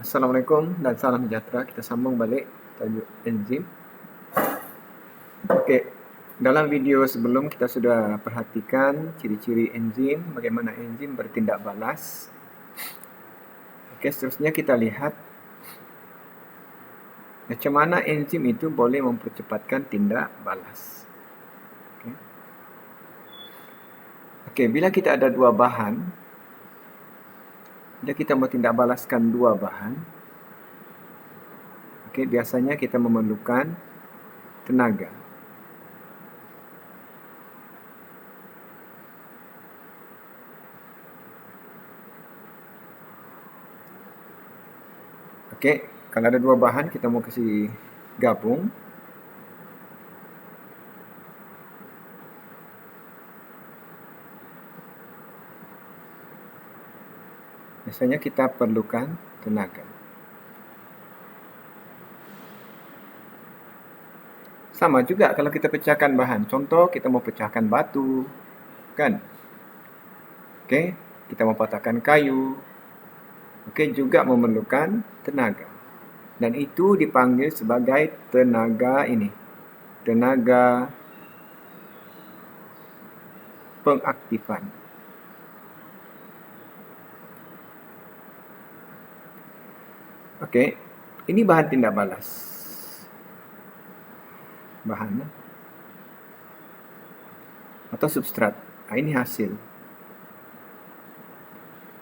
Assalamualaikum dan salam sejahtera. Kita sambung balik tajuk enzim. Okey, dalam video sebelum kita sudah perhatikan ciri-ciri enzim, bagaimana enzim bertindak balas. Okey, seterusnya kita lihat macam mana enzim itu boleh mempercepatkan tindak balas. Okey, bila kita ada dua bahan, bila kita mau tindak balaskan dua bahan, okey, biasanya kita memerlukan tenaga. Okey, kalau ada dua bahan kita mau kasih gabung. Biasanya kita perlukan tenaga. Sama juga kalau kita pecahkan bahan. Contoh, kita mau pecahkan batu, kan? Okey, kita mau patahkan kayu. Okey, juga memerlukan tenaga. Dan itu dipanggil sebagai tenaga ini. Tenaga pengaktifan. Okey, ini bahan tindak balas. Bahan atau substrat. Ini hasil.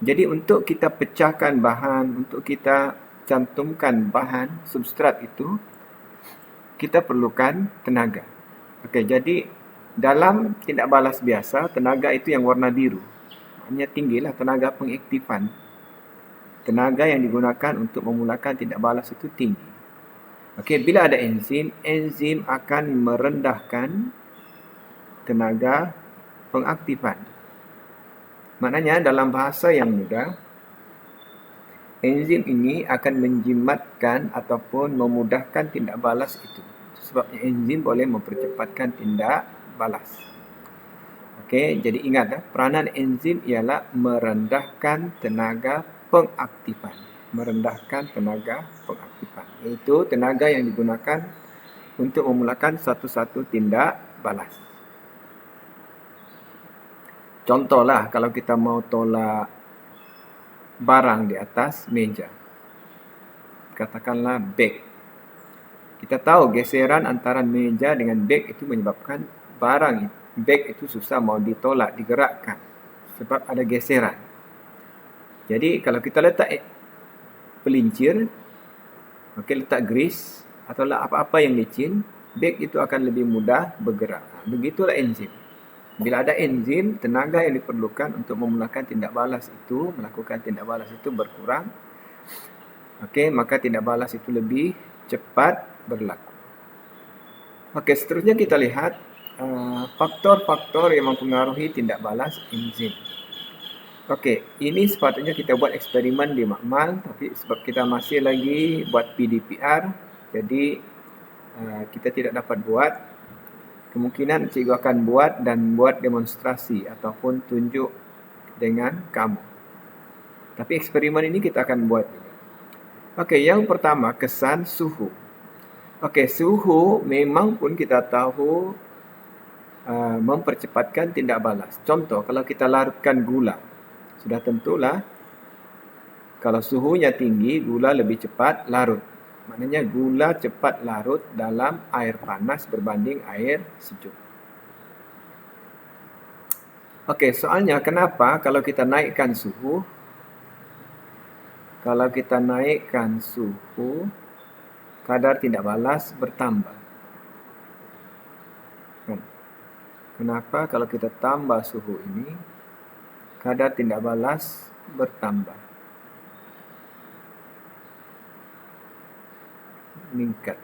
Jadi untuk kita pecahkan bahan, untuk kita cantumkan bahan substrat itu, kita perlukan tenaga. Okey, jadi dalam tindak balas biasa, tenaga itu yang warna biru. Maknanya tinggilah tenaga pengaktifan. Tenaga yang digunakan untuk memulakan tindak balas itu tinggi. Okey, bila ada enzim, enzim akan merendahkan tenaga pengaktifan. Maknanya dalam bahasa yang mudah, enzim ini akan menjimatkan ataupun memudahkan tindak balas itu. Sebabnya enzim boleh mempercepatkan tindak balas. Okey, jadi ingat, peranan enzim ialah merendahkan tenaga pengaktifan. Merendahkan tenaga pengaktifan. Iaitu tenaga yang digunakan untuk memulakan satu-satu tindak balas. Contohlah, kalau kita mau tolak barang di atas meja. Katakanlah beg. Kita tahu geseran antara meja dengan beg itu menyebabkan beg itu susah mau ditolak, digerakkan. Sebab ada geseran. Jadi kalau kita letak pelincir, letak grease atau apa-apa yang licin, beg itu akan lebih mudah bergerak. Begitulah enzim. Bila ada enzim, tenaga yang diperlukan untuk memulakan tindak balas itu, melakukan tindak balas itu berkurang. Okey, maka tindak balas itu lebih cepat berlaku. Okey, seterusnya kita lihat faktor-faktor yang mempengaruhi tindak balas enzim. Okey, ini sepatutnya kita buat eksperimen di makmal, tapi sebab kita masih lagi buat PDPR, jadi kita tidak dapat buat. Kemungkinan cikgu akan buat dan buat demonstrasi ataupun tunjuk dengan kamu. Tapi eksperimen ini kita akan buat juga. Okey, yang pertama kesan suhu. Okey, suhu memang pun kita tahu mempercepatkan tindak balas. Contoh, kalau kita larutkan gula, sudah tentulah kalau suhunya tinggi, gula lebih cepat larut. Maknanya gula cepat larut dalam air panas berbanding air sejuk. Okey, soalnya kenapa kalau kita naikkan suhu? Kalau kita naikkan suhu, kadar tindak balas bertambah. Kenapa kalau kita tambah suhu ini, kadar tindak balas bertambah, meningkat.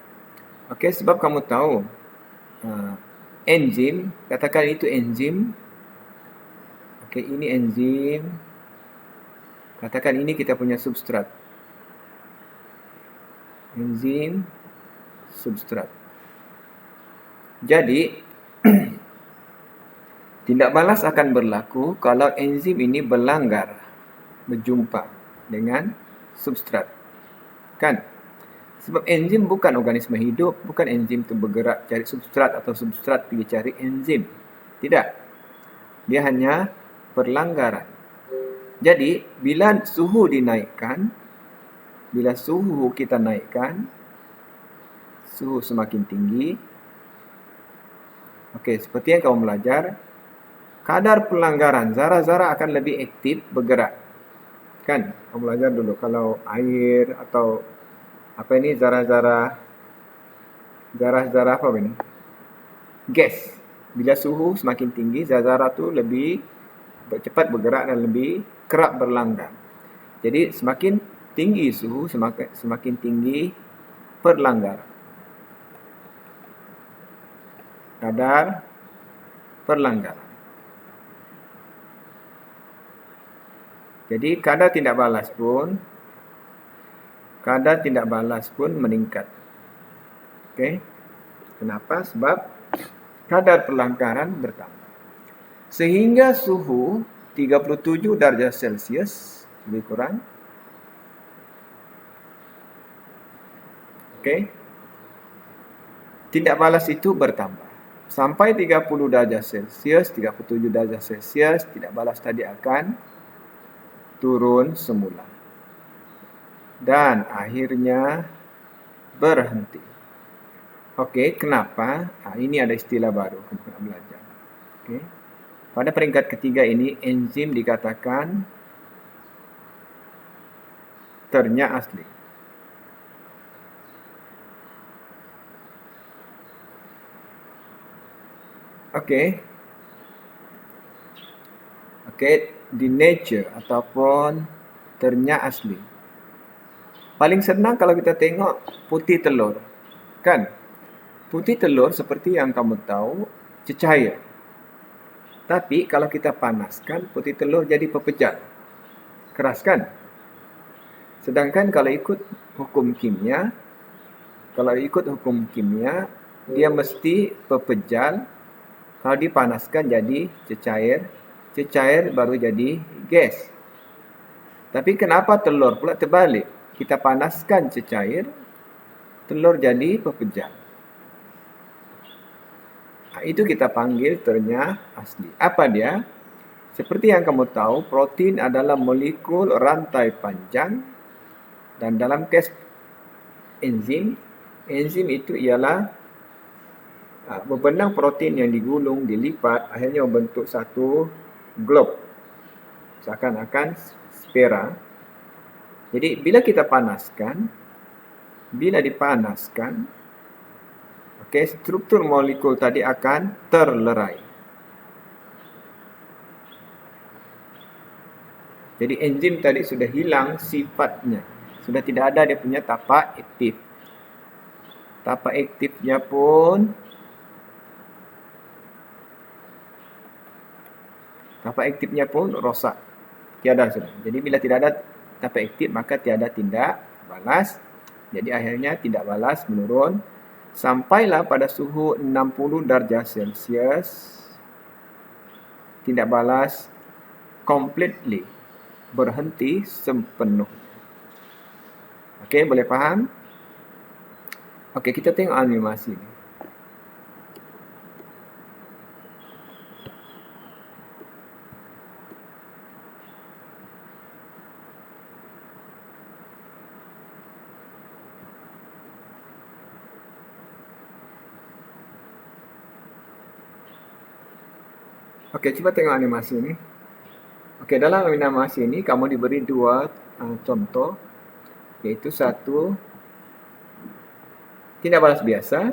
Okey, sebab kamu tahu enzim, katakan itu enzim. Okey, ini enzim. Katakan ini kita punya substrat. Enzim, substrat. Jadi tindak balas akan berlaku kalau enzim ini berlanggar, berjumpa dengan substrat. Kan? Sebab enzim bukan organisme hidup, bukan enzim itu bergerak cari substrat atau substrat pergi cari enzim. Tidak. Dia hanya perlanggaran. Jadi, bila suhu dinaikkan, bila suhu kita naikkan, suhu semakin tinggi. Okey, seperti yang kamu belajar, kadar pelanggaran zarah-zarah akan lebih aktif bergerak. Kan? Kamu belajar dulu kalau air atau apa ini zarah-zarah apa ini? Gas. Bila suhu semakin tinggi, zarah-zarah tu lebih cepat bergerak dan lebih kerap berlanggar. Jadi semakin tinggi suhu, semakin tinggi perlanggaran. Kadar perlanggaran. Jadi kadar tindak balas pun meningkat. Okey. Kenapa? Sebab kadar pelanggaran bertambah. Sehingga suhu 37 darjah Celsius lebih kurang. Okey. Tindak balas itu bertambah. Sampai 30 darjah Celsius, 37 darjah Celsius, tindak balas tadi akan turun semula. Dan akhirnya berhenti. Okey, kenapa? Ini ada istilah baru kamu nak belajar. Okey. Pada peringkat ketiga ini, enzim dikatakan ternya asli. Okey. Di nature ataupun ternya asli. Paling senang kalau kita tengok putih telur. Kan? Putih telur seperti yang kamu tahu, cecair. Tapi kalau kita panaskan, putih telur jadi pepejal. Keras kan? Sedangkan kalau ikut hukum kimia, dia mesti pepejal. Kalau dipanaskan jadi cecair, cecair baru jadi gas. Tapi kenapa telur pula terbalik? Kita panaskan cecair, telur jadi pepejal. Itu kita panggil ternya asli. Apa dia? Seperti yang kamu tahu, protein adalah molekul rantai panjang. Dan dalam kes enzim itu ialah bebenang protein yang digulung, dilipat, akhirnya membentuk satu glob. Seakan-akan sfera. Jadi, bila dipanaskan, struktur molekul tadi akan terlerai. Jadi, enzim tadi sudah hilang sifatnya. Sudah tidak ada dia punya tapak aktif. Tapak aktifnya pun rosak. Tiada sudah. Jadi bila tidak ada tapak aktif, maka tiada tindak balas. Jadi akhirnya tindak balas menurun. Sampailah pada suhu 60 darjah Celsius. Tindak balas completely berhenti sepenuhnya. Okey, boleh faham? Okey, kita tengok animasi ni. Okey, cuba tengok animasi ni. Okey, dalam animasi ini kamu diberi dua contoh, iaitu satu tindak balas biasa,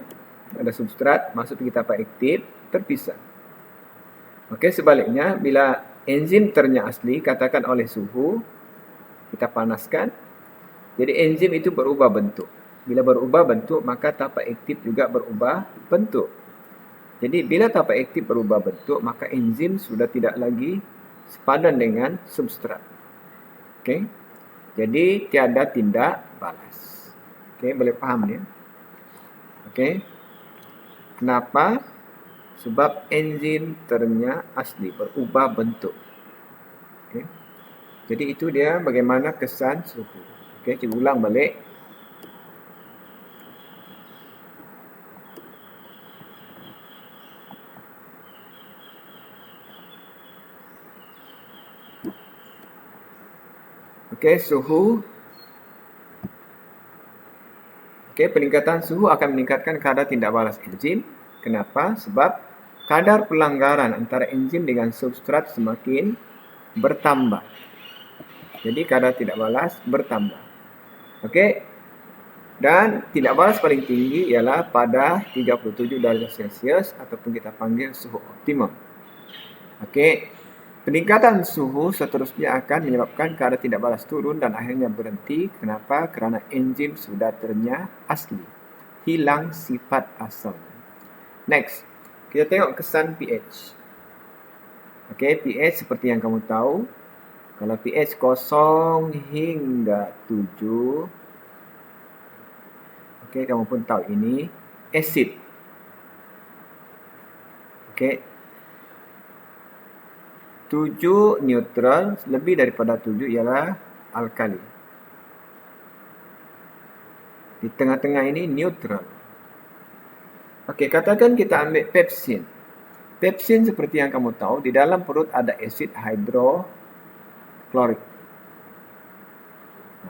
ada substrat masuk pergi tapak aktif, terpisah. Okey, sebaliknya bila enzim ternya asli, katakan oleh suhu, kita panaskan, jadi enzim itu berubah bentuk. Bila berubah bentuk, maka tapak aktif juga berubah bentuk. Jadi bila tapak aktif berubah bentuk, maka enzim sudah tidak lagi sepadan dengan substrat. Okey. Jadi tiada tindak balas. Okey, boleh faham ni? Okey. Kenapa? Sebab enzim ternya asli berubah bentuk. Okey. Jadi itu dia bagaimana kesan suhu. Okey, kita ulang balik. Okey, suhu. Okey, peningkatan suhu akan meningkatkan kadar tindak balas enzim. Kenapa? Sebab kadar pelanggaran antara enzim dengan substrat semakin bertambah. Jadi kadar tidak balas bertambah. Okey. Dan tidak balas paling tinggi ialah pada 37 darjah Celsius ataupun kita panggil suhu optimum. Okey. Peningkatan suhu seterusnya akan menyebabkan kadar tidak balas turun dan akhirnya berhenti. Kenapa? Kerana enzim sudah ternyata asli. Hilang sifat asalnya. Next. Kita tengok kesan pH. Okey, pH seperti yang kamu tahu. Kalau pH 0 hingga 7. Okey, kamu pun tahu ini asid. Okey. 7 neutral, lebih daripada 7 ialah alkali. Di tengah-tengah ini neutral. Okey, katakan kita ambil pepsin. Pepsin seperti yang kamu tahu, di dalam perut ada asid hidroklorik.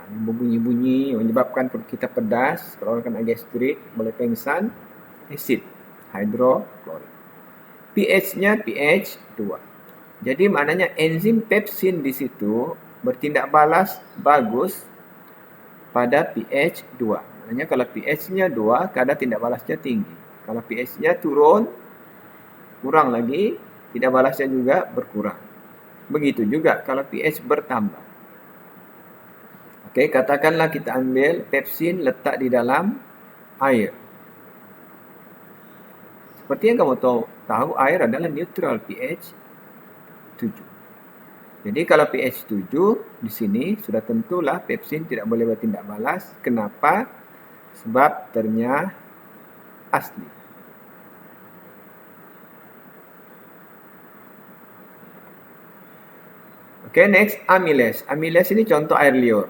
Ini berbunyi-bunyi menyebabkan perut kita pedas, kalau kena gastrik, boleh pengsan, asid hidroklorik. pH-nya pH 2. Jadi maknanya enzim pepsin di situ bertindak balas bagus pada pH 2. Maknanya kalau pH-nya 2, kadar tindak balasnya tinggi. Kalau pH-nya turun, kurang lagi, tindak balasnya juga berkurang. Begitu juga kalau pH bertambah. Okey, katakanlah kita ambil pepsin letak di dalam air. Seperti yang kamu tahu air adalah neutral pH 7. Jadi kalau pH 7 di sini sudah tentulah pepsin tidak boleh bertindak balas. Kenapa? Sebab ternyata asli. Okey, next amylase. Amylase ini contoh air liur.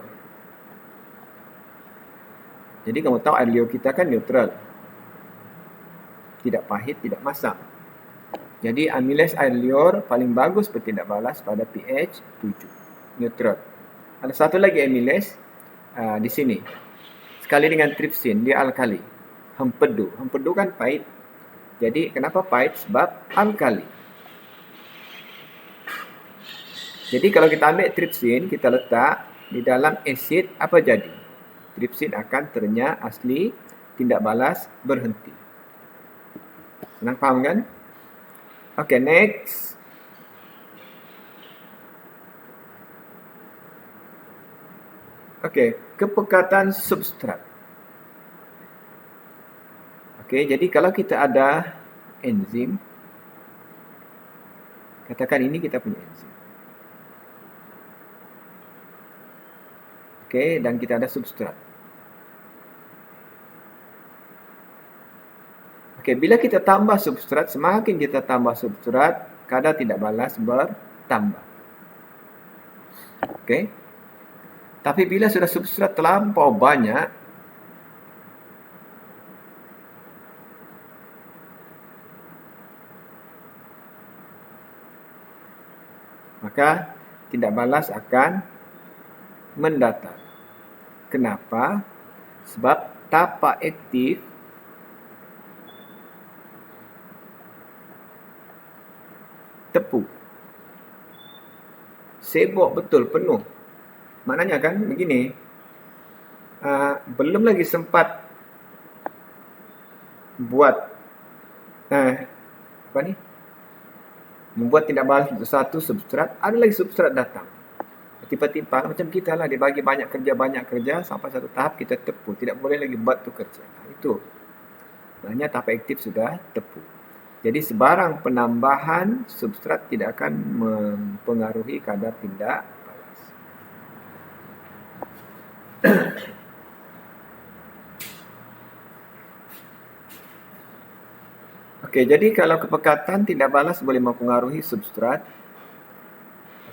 Jadi kamu tahu air liur kita kan neutral. Tidak pahit, tidak masam. Jadi amylase air liur paling bagus bertindak balas pada pH 7. Neutral. Ada satu lagi amylase di sini. Sekali dengan tripsin, dia alkali. Hempedu. Hempedu kan pahit. Jadi kenapa pahit? Sebab alkali. Jadi kalau kita ambil tripsin, kita letak di dalam asid, apa jadi? Tripsin akan ternyata asli, tindak balas berhenti. Senang faham kan? Okay, next. Okay, kepekatan substrat. Okay, jadi kalau kita ada enzim, katakan ini kita punya enzim. Okay, dan kita ada substrat. Okay, bila kita tambah substrat, semakin kita tambah substrat, kadar tidak balas bertambah. Okay. Tapi bila sudah substrat terlampau banyak, maka tidak balas akan mendatar. Kenapa? Sebab tapak aktif tepuk. Sibuk betul, penuh. Maknanya kan begini. Belum lagi sempat buat membuat tindak balas untuk satu substrat, ada lagi substrat datang. Tiba-tiba macam kita lah, dibagi banyak kerja sampai satu tahap kita tepu, tidak boleh lagi buat tu kerja. Itu. Maknanya tapak aktif sudah tepu. Jadi sebarang penambahan substrat tidak akan mempengaruhi kadar tindak balas. Okey, jadi kalau kepekatan tindak balas boleh mempengaruhi substrat.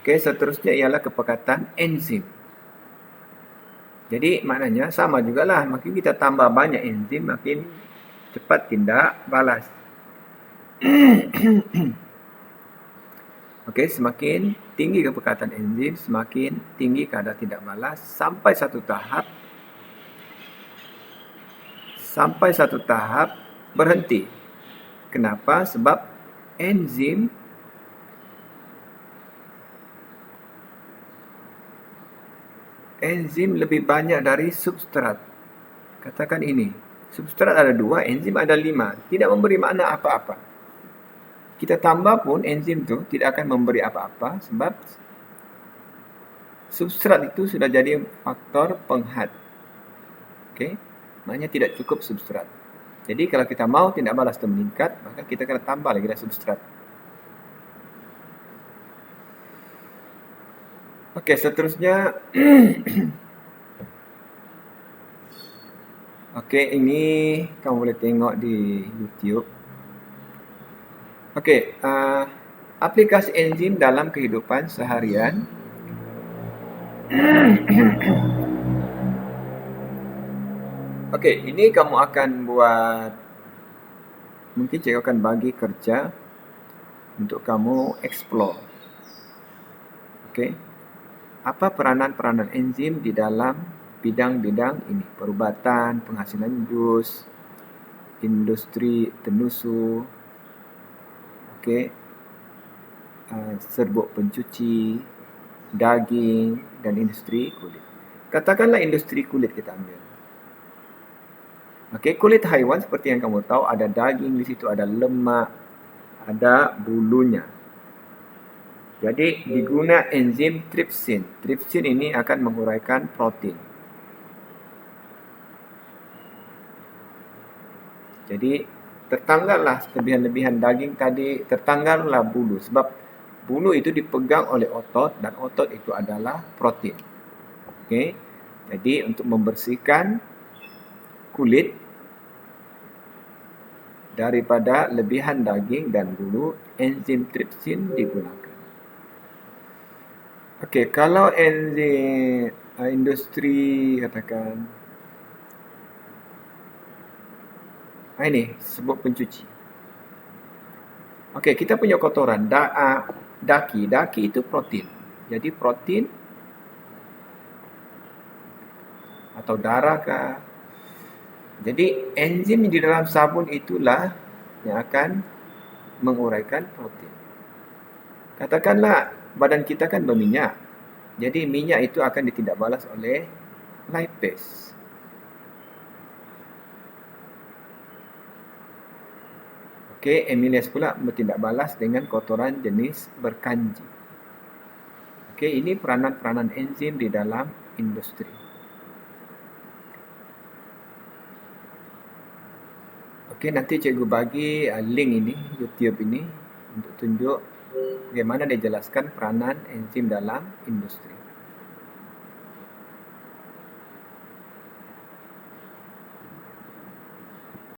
Okey, seterusnya ialah kepekatan enzim. Jadi maknanya sama jugalah, makin kita tambah banyak enzim, makin cepat tindak balas. Okey, semakin tinggi keperkatan enzim, semakin tinggi kadar tidak balas sampai satu tahap berhenti. Kenapa? Sebab enzim lebih banyak dari substrat. Katakan ini, substrat ada 2, enzim ada 5. Tidak memberi makna apa-apa. Kita tambah pun enzim tu tidak akan memberi apa-apa sebab substrat itu sudah jadi faktor penghad. Okey, maknanya tidak cukup substrat. Jadi kalau kita mau tindak balas itu meningkat, maka kita kena tambah lagi dah substrat. Okey, seterusnya okey, ini kamu boleh tengok di YouTube. Okey, aplikasi enzim dalam kehidupan seharian. Okey, ini kamu akan buat, mungkin cikgu akan bagi kerja untuk kamu explore. Okey, apa peranan-peranan enzim di dalam bidang-bidang ini? Perubatan, penghasilan jus, industri tenusu, okey, serbuk pencuci, daging, dan industri kulit. Katakanlah industri kulit kita ambil. Okey, kulit haiwan seperti yang kamu tahu ada daging di situ, ada lemak, ada bulunya. Jadi diguna enzim tripsin. Tripsin ini akan menguraikan protein. Jadi tertanggallah kelebihan-lebihan daging tadi, tertanggallah bulu sebab bulu itu dipegang oleh otot dan otot itu adalah protein. Okey. Jadi untuk membersihkan kulit daripada lebihan daging dan bulu, enzim tripsin digunakan. Okey, kalau enzim industri katakan ini serbuk pencuci. Okey, kita punya kotoran daki itu protein. Jadi protein atau darah kah? Jadi enzim di dalam sabun itulah yang akan menguraikan protein. Katakanlah badan kita kan berminyak. Jadi minyak itu akan ditindak balas oleh lipase. Okey, amylase pula bertindak balas dengan kotoran jenis berkanji. Okey, ini peranan-peranan enzim di dalam industri. Okey, nanti cikgu bagi link ini, YouTube ini untuk tunjuk bagaimana dia jelaskan peranan enzim dalam industri.